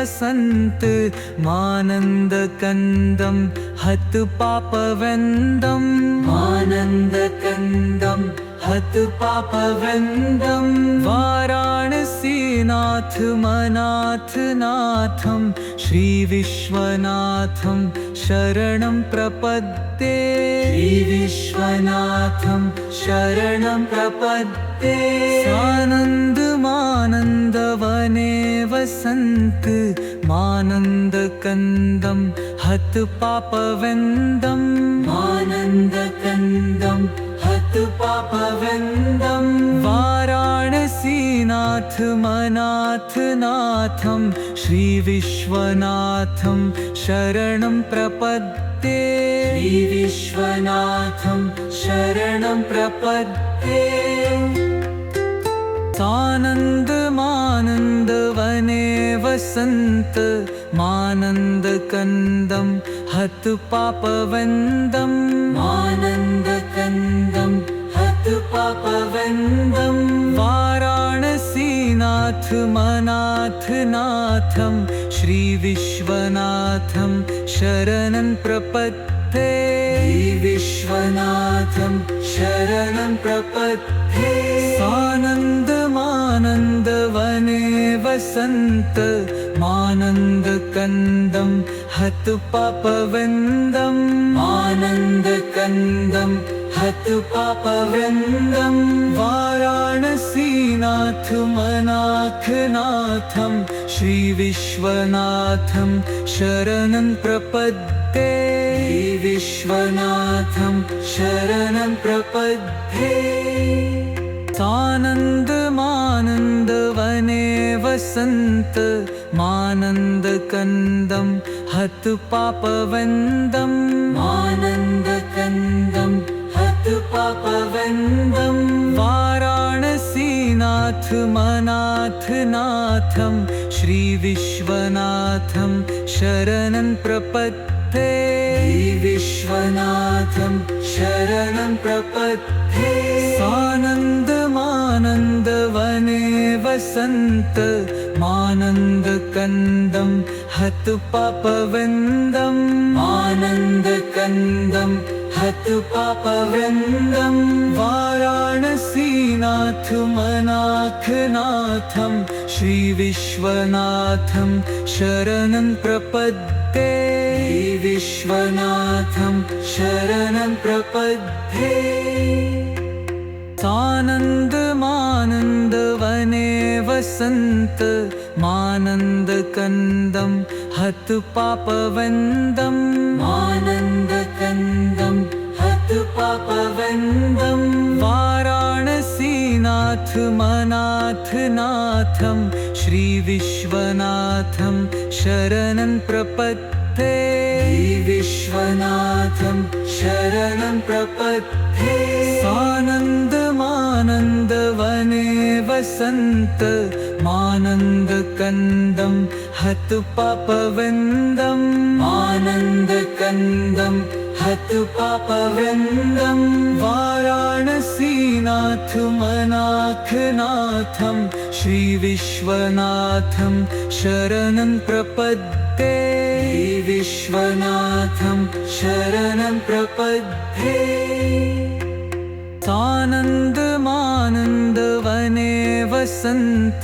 वसन्त मानन्दकन्दं हतपापवृन्दं मानन्दकन्दं हतपापवृन्दं वाराणसीनाथ मनाथनाथं श्रीविश्वनाथं शरणं प्रपद्ये श्रीविश्वनाथं शरणं प्रपद्ये सानन्दमानन्दवने वसन्त मानन्दकन्दं हतपापवृन्दं मानन्दकन्दं हतपापवृन्दं वाराणसीनाथ मनाथनाथं श्रीविश्वनाथं शरणं प्रपद्ये श्रीविश्वनाथं शरणं प्रपद्ये सानन्दमानन्दवने वसन्त मानन्दकन्दं हतपापवृन्दं मानन्दकन्दं हतपापवृन्दं वाराणसीनाथ मनाथनाथं श्रीविश्वनाथं शरणं प्रपद्ये श्रीविश्वनाथं शरणं प्रपद्ये सानन्दमानन्दवने वसन्त मानन्दकन्दं हतपापवृन्दं मानन्दकन्दं हतपापवृन्दं वाराणसीनाथ मनाथनाथं श्रीविश्वनाथं शरणं प्रपद्ये विश्वनाथं शरणं प्रपद्ये सानन्दमानन्दवने वसन्त मानन्दकन्दं हतपापवृन्दं मानन्दकन्दं हतपापवृन्दं वाराणसीनाथ मनाथनाथं श्रीविश्वनाथं शरणं प्रपद्ये विश्वनाथं शरणं प्रपद्ये सानन्दमानन्दवने वसन्त मानन्दकन्दं हतपापवृन्दं मानन्दकन्दं हतपापवृन्दं वाराणसीनाथ मनाथनाथं श्रीविश्वनाथं शरणं प्रपद्ये विश्वनाथं शरणं प्रपद्ये सानन्दमानन्दवने वसन्त मानन्दकन्दं हतपापवृन्दं मानन्दकन्दं हतपापवृन्दं वाराणसीनाथ मनाथनाथं श्रीविश्वनाथं शरणं प्रपद्ये विश्वनाथं शरणं प्रपद्ये सानन्दमानन्दवने वसन्त मानन्दकन्दं हतपापवृन्दं मानन्दकन्दं हतपापवृन्दं वाराणसीनाथ मनाथनाथं श्रीविश्वनाथं शरणं प्रपद्ये विश्वनाथं शरणं प्रपद्ये सानन्दमानन्दवने वसन्त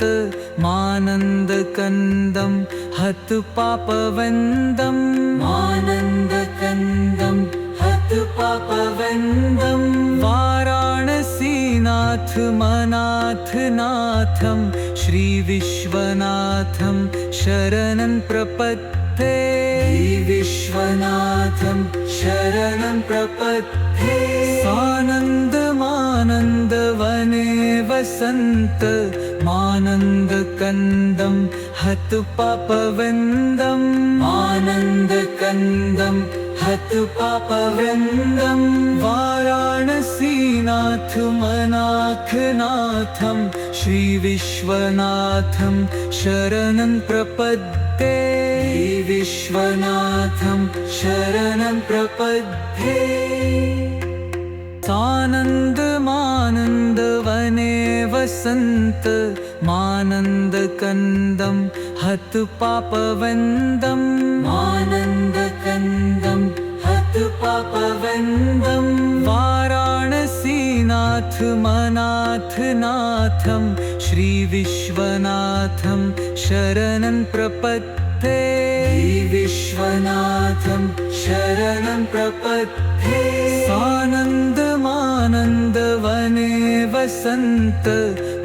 मानन्दकन्दं हतपापवृन्दं मानन्दकन्दं हतपापवृन्दं वाराणसीनाथ मनाथनाथं श्रीविश्वनाथं शरणं प्रपद्ये विश्वनाथं शरणं प्रपद्ये सानन्दमानन्दवने वसन्त मानन्दकन्दं हतपापवृन्दं मानन्दकन्दं हतपापवृन्दं वाराणसीनाथ मनाथनाथं श्रीविश्वनाथं शरणं प्रपद्ये विश्वनाथं शरणं प्रपद्ये सानन्दमानन्दवने वसन्त मानन्दकन्दं हतु पापवन्दं मानन्दकन्दं हतु पापवन्दं वाराणसीनाथ मनाथनाथं श्रीविश्वनाथं शरणं प्रपद्ये विश्वनाथं शरणं प्रपद्ये सानन्दमानन्दवने वसन्त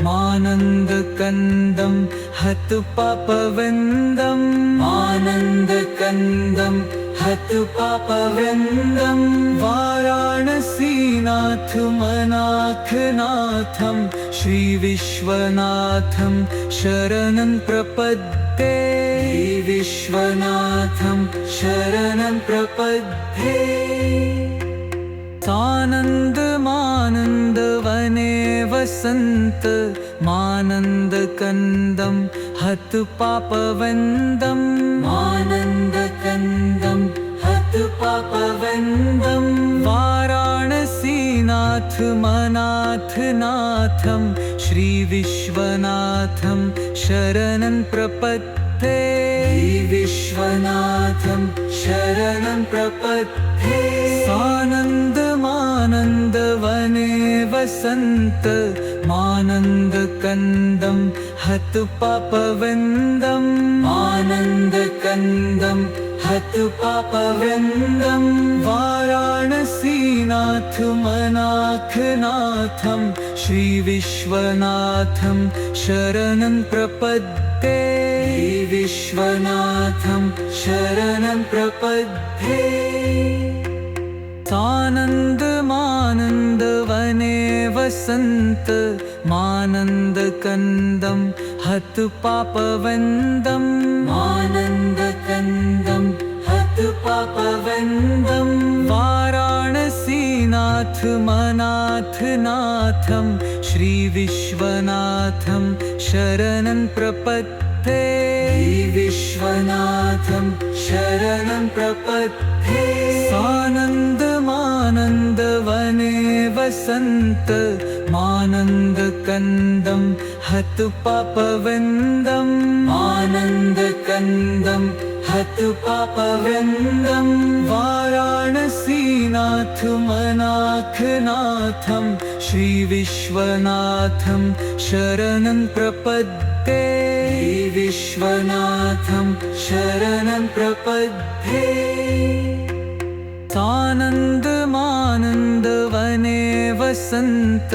मानन्दकन्दं हतु पापवन्दं मानन्दकन्दं हतु पापवन्दं वाराणसीनाथ मनाथनाथं श्रीविश्वनाथं शरणं प्रपद्ये विश्वनाथं शरणं प्रपद्ये सानन्दमानन्दवने वसन्त मानन्दकन्दं हतु पापवन्दं मानन्दकन्दं हतु पापवन्दं वाराणसीनाथ मनाथनाथं श्रीविश्वनाथं शरणं प्रपद्ये विश्वनाथं शरणं प्रपद्ये सानन्दमानन्दवने वसन्त मानन्दकन्दं हतु पापवन्दं मानन्दकन्दं हतु पापवन्दं वाराणसीनाथ मनाथनाथं श्रीविश्वनाथं शरणं प्रपद्ये विश्वनाथं शरणं प्रपद्ये सानन्दमानन्दवने वसन्त मानन्दकन्दं हतु पापवन्दं मानन्दकन्दं हतु पापवन्दं वाराणसीनाथ मनाथनाथं श्रीविश्वनाथं शरणं प्रपद्ये विश्वनाथं शरणं प्रपद्ये सानन्दमानन्दवने वसन्त मानन्दकन्दं हतु पापवन्दं मानन्दकन्दं हतु पापवन्दं वाराणसीनाथ मनाथनाथं श्रीविश्वनाथं शरणं प्रपद्ये विश्वनाथं शरणं प्रपद्ये सानन्दमानन्दवने वसन्त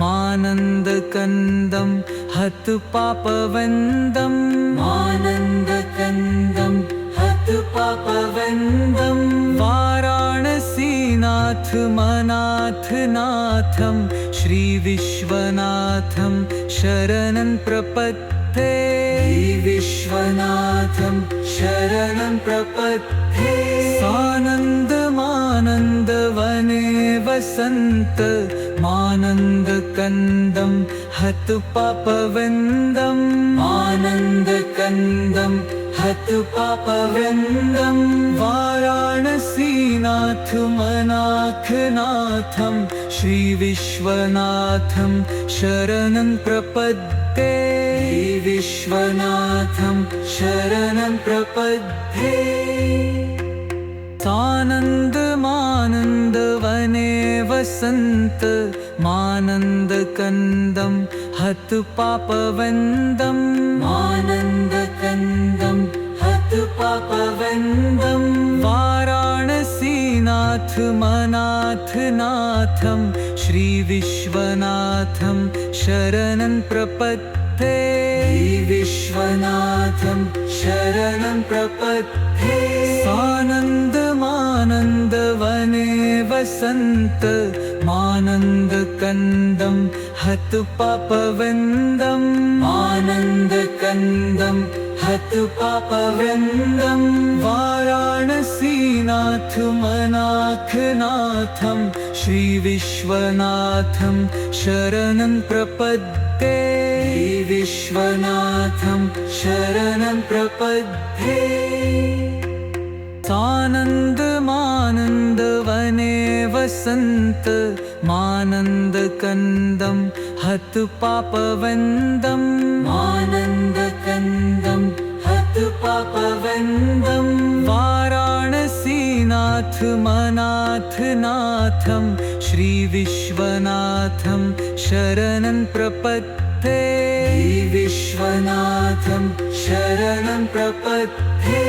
मानन्दकन्दं हतु पापवन्दं मानन्दकन्दं हतु पापवन्दं वाराणसीनाथ मनाथनाथं श्रीविश्वनाथं शरणं प्रपद्ये विश्वनाथं शरणं प्रपद्ये सानन्दमानन्दवने वसन्त मानन्दकन्दं हतु पापवन्दं मानन्दकन्दं हतु पापवन्दं वाराणसीनाथ मनाथनाथं श्रीविश्वनाथं शरणं प्रपद्ये विश्वनाथं शरणं प्रपद्ये सानन्दमानन्दवने वसन्त मानन्दकन्दं हतु पापवन्दं मानन्दकन्दं हतु पापवन्दं वाराणसीनाथ मनाथनाथं श्रीविश्वनाथं शरणं प्रपद्ये विश्वनाथं शरणं प्रपद्ये सानन्दमानन्दवने वसन्त मानन्दकन्दं हतु पापवन्दं मानन्दकन्दं हतु पापवन्दं वाराणसीनाथ मनाथनाथं श्रीविश्वनाथं शरणं प्रपद्ये विश्वनाथं शरणं प्रपद्ये सानन्दमानन्दवने वसन्त मानन्दकन्दं हतु पापवन्दम् आनन्दकन्दं हतु पापवन्दम् वाराणसीनाथ मनाथनाथं श्रीविश्वनाथं शरणं प्रपद्ये विश्वनाथं शरणं प्रपद्ये।